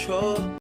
control.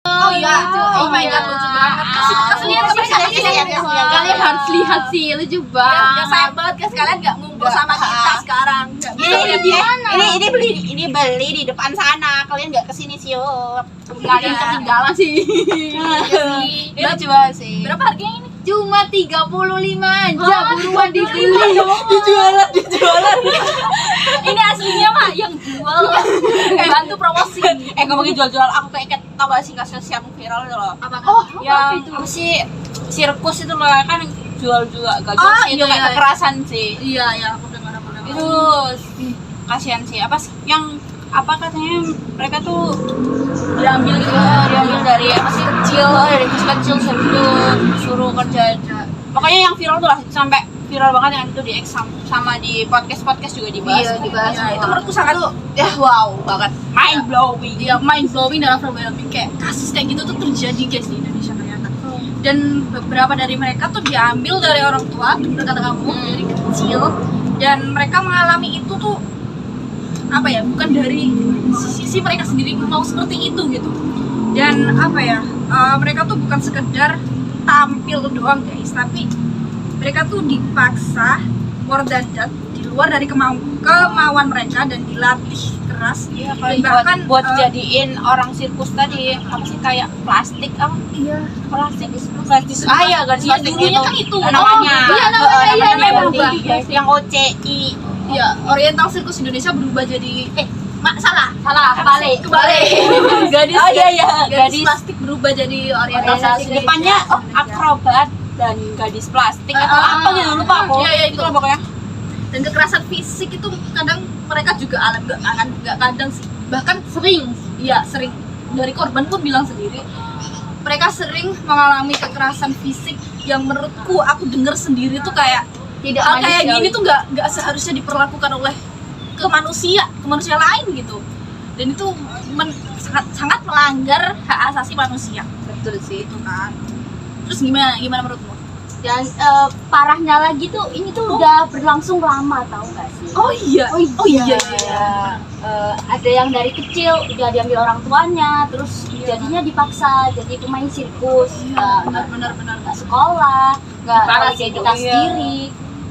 Oh iya, oh my god, lucu banget. Kalian harus lihat sih, lucu banget. Ya sayang banget guys, kalian nggak ngumpul sama kita sekarang. Ini beli di depan sana. Kalian nggak kesini sih, yuk. Kalian ketinggalan sih. Ini lucu banget sih. Berapa harganya ini? Cuma 35 aja, buruan dibeli. Dijualan. Ini aslinya mah yang jual. Bantu promosi. Ngomongin jual-jual, aku keinget tau gak sih kasus yang viral itu loh. Apa? Yang apa sih sirkus itu loh kan jual juga gak jual sih, itu iya, kayak iya. kekerasan sih. Iya, aku dengar. Itu kasihan sih. Apa sih yang apa katanya mereka tuh diambil dari apa sih dari kecil suruh kerja. Pokoknya yang viral tuh lah, sampai viral banget yang itu di exam sama di podcast juga dibahas. Iya, dibahas. Ya, itu menurutku sangat Wow banget, mind blowing. dia mind blowing dan overwhelming, kayak kasus kayak gitu tuh terjadi guys di Indonesia ternyata. Dan beberapa dari mereka tuh diambil dari orang tua, berkata kamu dari kecil, dan mereka mengalami itu tuh apa ya, bukan dari sisi mereka sendiri mau seperti itu gitu. Dan apa ya, mereka tuh bukan sekedar tampil doang guys, tapi mereka tuh dipaksa more than that, di luar dari kemauan mereka, dan dilatih keras. Dan bahkan buat jadiin orang sirkus tadi apa sih kayak plastik apa? iya, Plastik ya garis Iya, plastik dulunya gitu. kan itu. Namanya. Oh, iya, namanya berubah. berubah. Yang OCI. iya, Oriental Circus Indonesia berubah jadi salah Kebalik. gadis Oh iya, gadis gadis. plastik berubah jadi Oriental Circus Depannya Indonesia. akrobat dan gadis plastik atau Ah, apa gitu, lupa aku. iya, Itu lah pokoknya. Dan kekerasan fisik itu kadang mereka juga alami, nggak kadang sih, bahkan sering dari korban pun bilang sendiri mereka sering mengalami kekerasan fisik yang menurutku aku dengar sendiri tuh kayak Tidak hal kayak manusiawi. gini tuh nggak seharusnya diperlakukan oleh ke manusia lain gitu. Dan itu sangat melanggar hak asasi manusia. Betul sih. Itu kan. Terus gimana menurutmu? Dan parahnya lagi tuh, ini tuh udah berlangsung lama, tahu nggak sih? Oh iya. Ada yang dari kecil udah diambil orang tuanya, terus jadinya dipaksa jadi pemain sirkus. Benar. Nggak sekolah, nggak Parah kayak sih kita itu, sendiri.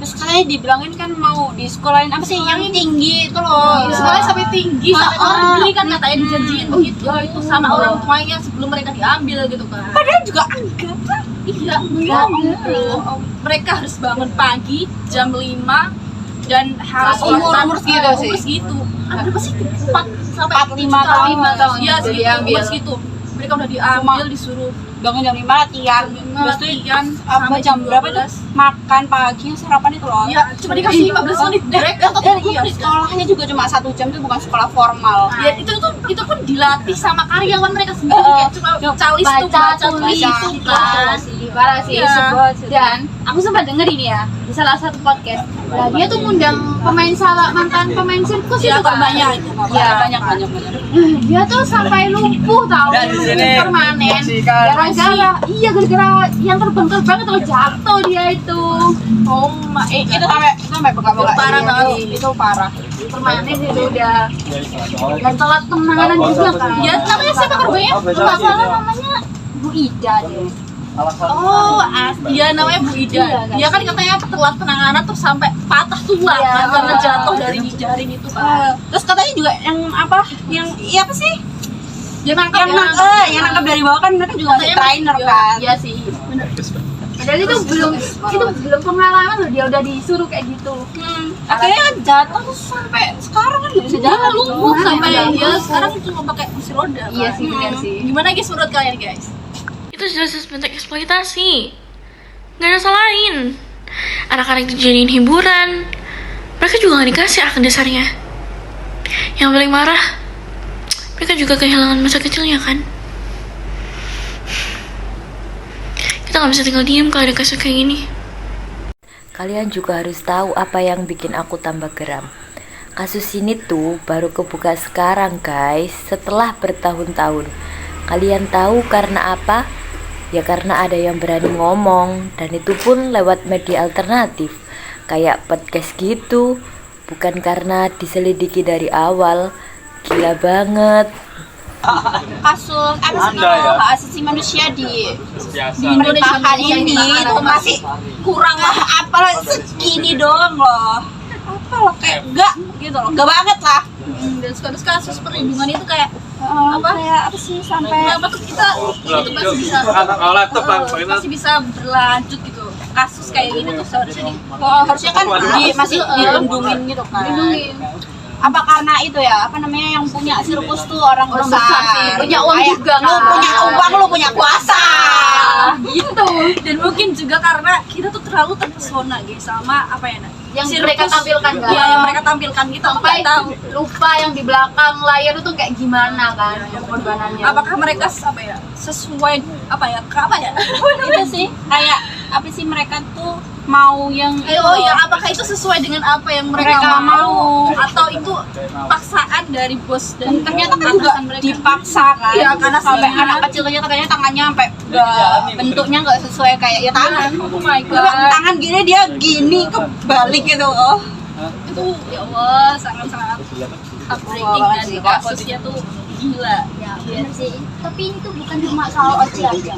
Terus katanya dibilangin kan mau di sekolahin apa sih yang tinggi itu loh. Sekolahnya sampai tinggi, sampai Ah, luar negeri kan katanya dijanjiin gitu. Itu sama orang tuanya sebelum mereka diambil gitu kan. Padahal juga enggak. Iya, mereka harus bangun pagi jam 5 dan harus Umur segitu sih. Umur segitu. Berapa sih? 4 sampai 45 tahun. Iya, Udah segitu, diambil. umur segitu. Mereka udah diambil, disuruh Bangun jam 5 latihan. Terus tuh latihan apa sampai jam berapa itu? 12. Makan pagi sarapan itu loh. Iya, cuma dikasih 15 menit break atau Dan sekolahnya juga cuma 1 jam, itu bukan sekolah formal. Ya itu pun dilatih sama karyawan mereka sendiri, kayak cuma calis tuh baca tulis itu kan. Parah sih. Iya. Dan aku sempat denger ini ya di salah satu podcast. Nah, dia tuh ngundang mantan pemain sirkus Iya, itu kan. banyak itu. Iya. banyak. Dia tuh sampai lumpuh tahu, Dan di sini permanen. menyaksikan gara-gara yang terbang atau jatuh dia itu. Itu sampai bekas-bekas. Parah banget. Itu parah. Permanen itu udah dan telat penanganan juga kan. Ya, namanya siapa korbannya? Nggak salah namanya Bu Ida deh. Iya, namanya Bu Ida. Iya, Dia kan katanya telat penanganan terus sampai patah tulang Iya. kan, karena jatuh dari jaring itu kan. Terus katanya juga yang apa? Yang iya apa sih? Dia nangkap Yang nangkap dari bawah kan mereka juga ada trainer kan. Iya sih, bener. Padahal itu belum pengalaman loh, dia udah disuruh kayak gitu. Akhirnya kan jatuh terus sampai sekarang kan nggak bisa jalan Lumpuh sampai Iya. dia sekarang cuma pakai kursi roda. Iya kan. sih, bener sih. Gimana guys menurut kalian guys? Itu jelas bentuk eksploitasi. Gak ada salahin. Anak-anak dijadiin hiburan. Mereka juga gak dikasih akan dasarnya. Yang paling marah, mereka juga kehilangan masa kecilnya kan. Kita gak bisa tinggal diem kalau ada kasus kayak gini. Kalian juga harus tahu apa yang bikin aku tambah geram. Kasus ini tuh baru kebuka sekarang guys, setelah bertahun-tahun. Kalian tahu karena apa? Ya karena ada yang berani ngomong, dan itu pun lewat media alternatif kayak podcast gitu. Bukan karena diselidiki dari awal. Gila banget. Kasus apa sih kalau hak asasi manusia di pemerintahan ini itu masih kurang lah, apalah segini doang loh. Apa loh, kayak enggak gitu loh, enggak banget lah. Dan kasus perlindungan itu kayak Kayak apa sih sampai apa tuh kita itu masih bisa berlanjut gitu. Kasus kayak gini tuh seharusnya harusnya kan masih dilindungin gitu kan. Apa karena itu ya, apa namanya, yang punya sirkus tuh orang besar sih, punya uang Kayak, juga lu kan. punya uang, lu punya kuasa gitu. Dan mungkin juga karena kita tuh terlalu terpesona guys sama apa ya, Nak? Yang Sirkus. mereka tampilkan kan. Iya, yang mereka tampilkan kita tuh Sampai nggak tahu lupa yang di belakang layar itu kayak gimana kan pengorbanannya. apakah mereka apa ya sesuai apa ya itu sih kayak apa sih, mereka tuh mau yang oh ya, apakah itu sesuai dengan apa yang mereka mau atau itu paksaan dari bos dan ternyata kan nggak dipaksa kan. Iya, karena sampai aslinya. anak kecil-kecil katanya tangannya sampai nggak, bentuknya nggak sesuai kayak ya tangan. oh my Coba god, tangan gini, dia gini kebalik gitu. Oh, itu ya Allah sangat heartbreaking dan sih, kasusnya tuh gila. Ya, benar sih. Tapi itu bukan cuma soal Oci aja.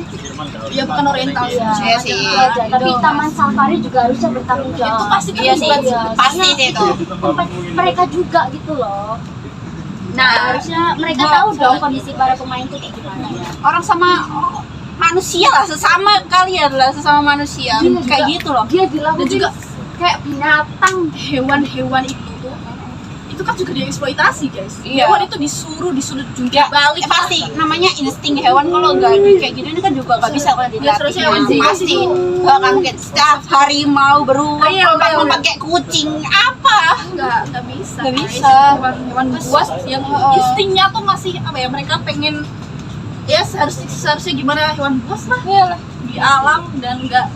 Ya bukan orientasi Iya sih. Tapi Taman Safari juga harusnya bertanggung jawab. itu pasti iya sih, terlibat. pasti sih itu. Tempat mereka juga gitu loh. Nah, harusnya mereka tahu dong kondisi para pemain itu kayak gimana ya. Orang sama manusia lah, sesama kalian lah, sesama manusia. Iya, Kayak juga. gitu loh. Dia dilakukan Dan juga kayak binatang. hewan-hewan itu kan juga dieksploitasi guys. Iya. Hewan itu disuruh jungkir Ya, balik. pasti namanya insting hewan. Kalau nggak kayak gini kan juga nggak bisa kalau dilatih. terusnya hewan sih. Pasti nggak akan mungkin setiap harimau beruang Iya, lompat-lompat kayak kucing apa. nggak bisa. Nggak guys. bisa. Hewan buas yang instingnya tuh masih apa ya, mereka pengen ya seharusnya gimana hewan buas lah Iyalah. di alam, dan nggak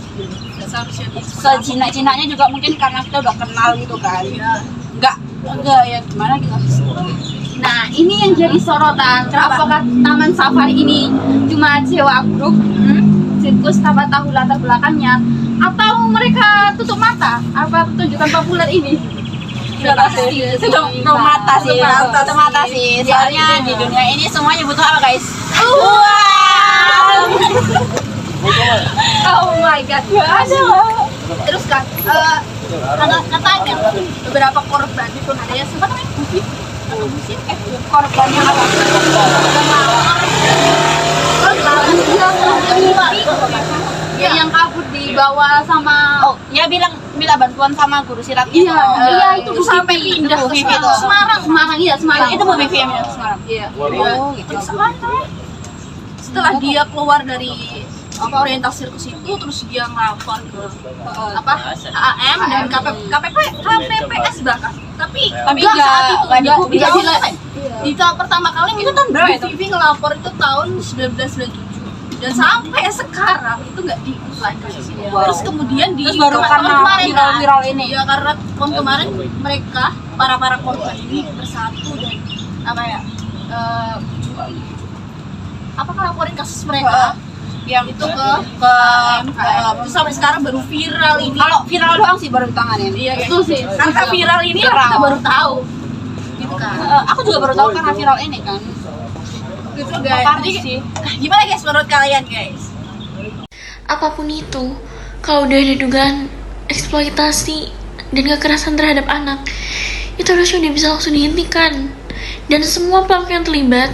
seharusnya gitu. Sejinak-jinaknya juga mungkin karena kita udah kenal gitu kan. Iya. Enggak ya gimana gitu. Nah, ini yang jadi sorotan. Kenapa? Apakah Taman Safari ini cuma sewa grup, sirkus tanpa tahu latar belakangnya, atau mereka tutup mata apa pertunjukan populer ini? Tutup mata sih. Tutup mata sih. Soalnya di dunia ini semuanya butuh apa guys? Uang. Oh my god. Terus kan katanya beberapa korban itu ada yang sempat namanya Bufi atau Busi Korbannya apa? Ya, yang kabur dibawa sama Oh, ya minta bantuan sama guru silat iya, itu. iya itu Bu sampai Vivi. pindah Bu ke Vivi itu. Semarang, iya Semarang. Itu Bu Vivi yang minta Semarang. Iya. Oh, gitu. terus apa namanya? Setelah dia keluar dari oriental sirkus itu, terus dia ngelapor ke apa HAM dan KPPS bahkan, tapi nggak saat itu nggak nggak dipublikasi. di tahun pertama kali itu tahun berapa itu? Vivi ngelapor itu tahun 1997 dan sampai sekarang itu nggak diusulkan. Terus kemudian Terus baru tahun karena kemarin kan, viral ini. ya karena tahun kemarin mereka para korban ini bersatu dan apa ya apa ngelaporin kasus mereka Yang itu ke ke sampai sekarang baru viral ini. kalau viral doang sih baru ditanganin. Iya, Itu sih. karena viral ini lah Viral. kita baru tahu gitu kan. Aku juga baru tahu karena viral ini kan. Gitu Makanya guys. Jadi, sih. gimana guys menurut kalian guys? Apapun itu, kalau udah ada dugaan eksploitasi dan kekerasan terhadap anak, itu harusnya udah bisa langsung dihentikan. Dan semua pelaku yang terlibat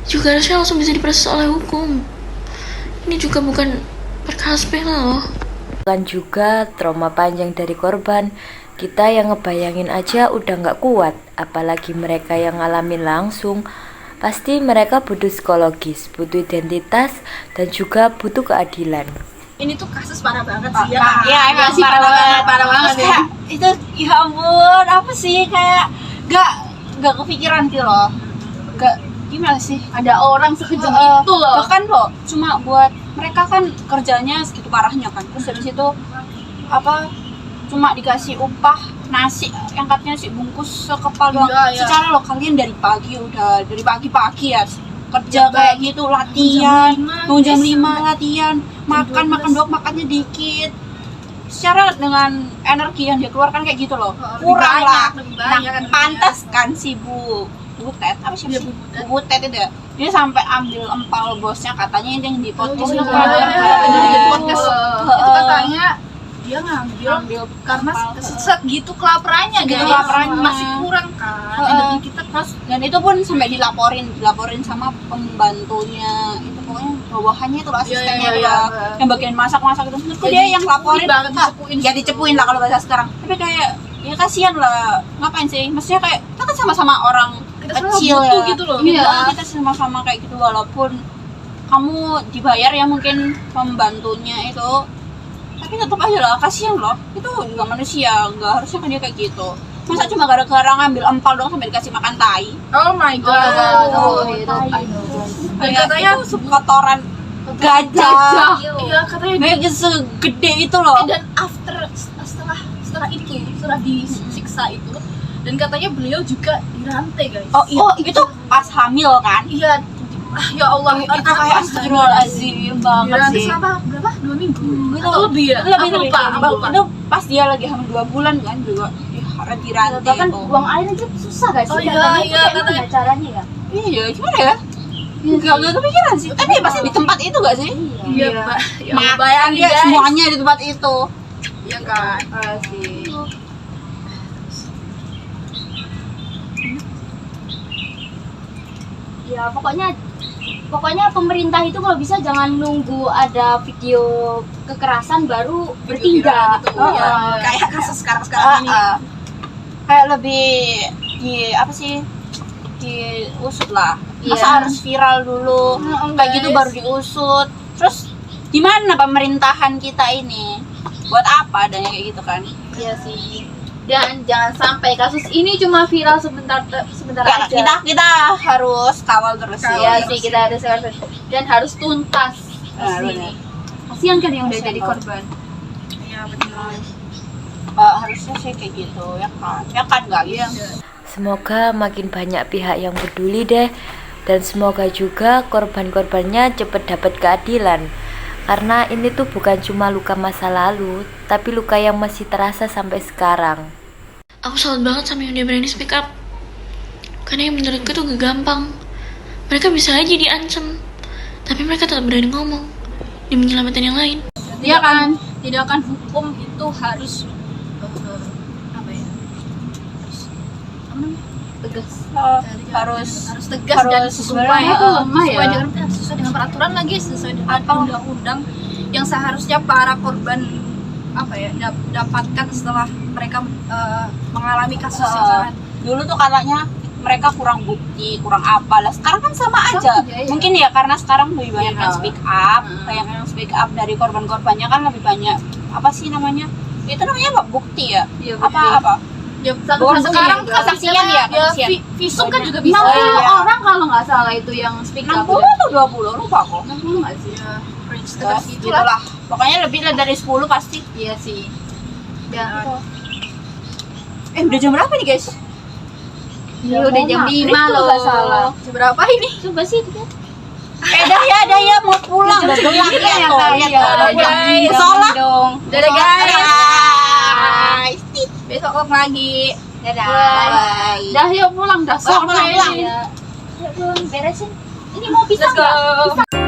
juga harusnya langsung bisa diproses oleh hukum. Ini juga bukan perkara sepele loh. Kan juga trauma panjang dari korban. Kita yang ngebayangin aja udah nggak kuat, apalagi mereka yang ngalamin langsung. Pasti mereka butuh psikologis, butuh identitas, dan juga butuh keadilan. Ini tuh kasus parah banget sih ya. Iya, emang sih, parah banget. parah banget Terus ya. kayak, itu ya ampun, apa sih, kayak gak kepikiran gitu loh. Gimana sih? Ada orang sekejam Heeh. itu loh. Bahkan loh, cuma buat mereka kan kerjanya segitu parahnya kan. Terus habis itu apa? Cuma dikasih upah nasi, yang katanya nasi bungkus sekepal doang. Iya, iya. Secara lo kalian dari pagi pagi ya kerja kayak gitu, latihan, jam 5 latihan, makan doang, makannya dikit. Secara dengan energi yang dia keluarkan kayak gitu loh, kurang lah. Nah, pantas kan si Bu Butet, apa sih Bu Butet itu ya? Dia sampai ambil empal bosnya, katanya yang di podcast itu katanya dia ngambil karena segitu kelaparannya Segitu guys. kelaparannya. Masih kurang kan energi kita terus. dan itu pun sampai dilaporin sama pembantunya itu, pokoknya bawahannya itu loh, asistennya itu loh, yang bagian masak itu menurutku dia yang laporin banget, ya dicepuin lah kalau bahasa sekarang, tapi kayak ya kasihan lah, ngapain sih, maksudnya kayak kita kan sama-sama orang Kita kecil butuh ya gitu loh. Iya, kita sama-sama kayak gitu, walaupun kamu dibayar ya mungkin pembantunya itu, tapi tetap aja lah, kasihan loh, itu juga manusia, nggak harusnya kan dia kayak gitu. Masa cuma gara-gara ngambil empal dong sampai dikasih makan tai? Oh my god. Dan katanya itu kotoran gajah. Iya katanya Kayak segede itu loh. dan setelah itu setelah disiksa itu, dan katanya beliau juga dirantai guys. Oh iya, itu pas hamil kan? Iya. Ya Allah, Itu kayak astagfirullahaladzim banget dirantai sih. selama berapa? 2 minggu? Itu Atau lebih ya? Lebih, Aku lebih. lupa, aku lupa. Itu pas dia lagi hamil 2 bulan kan juga. Dirantai Bahkan itu. buang air aja susah gak sih? Oh iya, Katanya itu iya, kayak katanya. gimana caranya ya? Iya, gimana ya? Gak kepikiran sih. Tapi pasti di tempat itu gak sih? Iya, Mbak. Ya, Makan bayangin dia guys. semuanya di tempat itu. Iya kan? Sih. Ya pokoknya pemerintah itu kalau bisa jangan nunggu ada video kekerasan baru bertindak. Gitu, Oh, ya. oh. Kayak kasus sekarang ini. Kayak lebih di apa sih? Diusut lah. Masa Iya. harus viral dulu? Kayak gitu baru diusut. Terus gimana pemerintahan kita ini? Buat apa adanya kayak gitu kan? Iya sih. Dan jangan sampai kasus ini cuma viral sebentar Ya, aja. kita harus kawal terus Kawal ya. Iya sih, kita harus dan harus tuntas Nah, kasus benar. ini. Kasihan kan yang udah Kasihan jadi banget. korban. Iya benar. Harusnya sih kayak gitu ya kan? Ya kan guys? Iya. Semoga makin banyak pihak yang peduli deh, dan semoga juga korban-korbannya cepat dapat keadilan. Karena ini tuh bukan cuma luka masa lalu, tapi luka yang masih terasa sampai sekarang. Aku salut banget sama yang dia berani speak up. Karena yang menurutku tuh gak gampang. Mereka bisa aja diancam, tapi mereka tetap berani ngomong demi menyelamatkan yang lain. Iya kan? Tindakan hukum itu harus apa ya? Tegas. Harus tegas dan sesuai sebenarnya itu lemah ya. sesuai dengan peraturan lagi, sesuai dengan undang-undang yang seharusnya para korban apa ya dapatkan setelah mereka mengalami kasus yang sangat. dulu tuh katanya mereka kurang bukti, kurang apa lah. Sekarang kan sama aja. aja, iya. Mungkin ya karena sekarang lebih banyak Iya. yang speak up, kayak yang speak up dari korban-korbannya kan lebih banyak. Apa sih namanya? Itu namanya apa? Bukti ya? Iya, Apa? Ya, Bukan sekarang bukti, kesaksian ya, kesaksian. visum kan juga bisa. 60 iya. orang kalau nggak salah itu yang speak up. 60 atau 20? Lupa kok. 60 nggak sih? Ya, range Terus tegas gitu itulah. lah. Pokoknya lebih dari 10 pasti. Iya sih. Dan Udah jam berapa nih, guys? ini udah jam 5 loh. Nggak salah. Seberapa ini? Coba sih Dah ya mau pulang. Udah gelap ya tuh. Lihat tuh, udah jam sholat. Dadah guys. Guys. Besok vlog lagi. Dadah. Bye. Dah yuk pulang dah. Pulang, pulang. Ya. Yuk pulang beresin. Ini mau pisah Let's go. nggak? Pisah.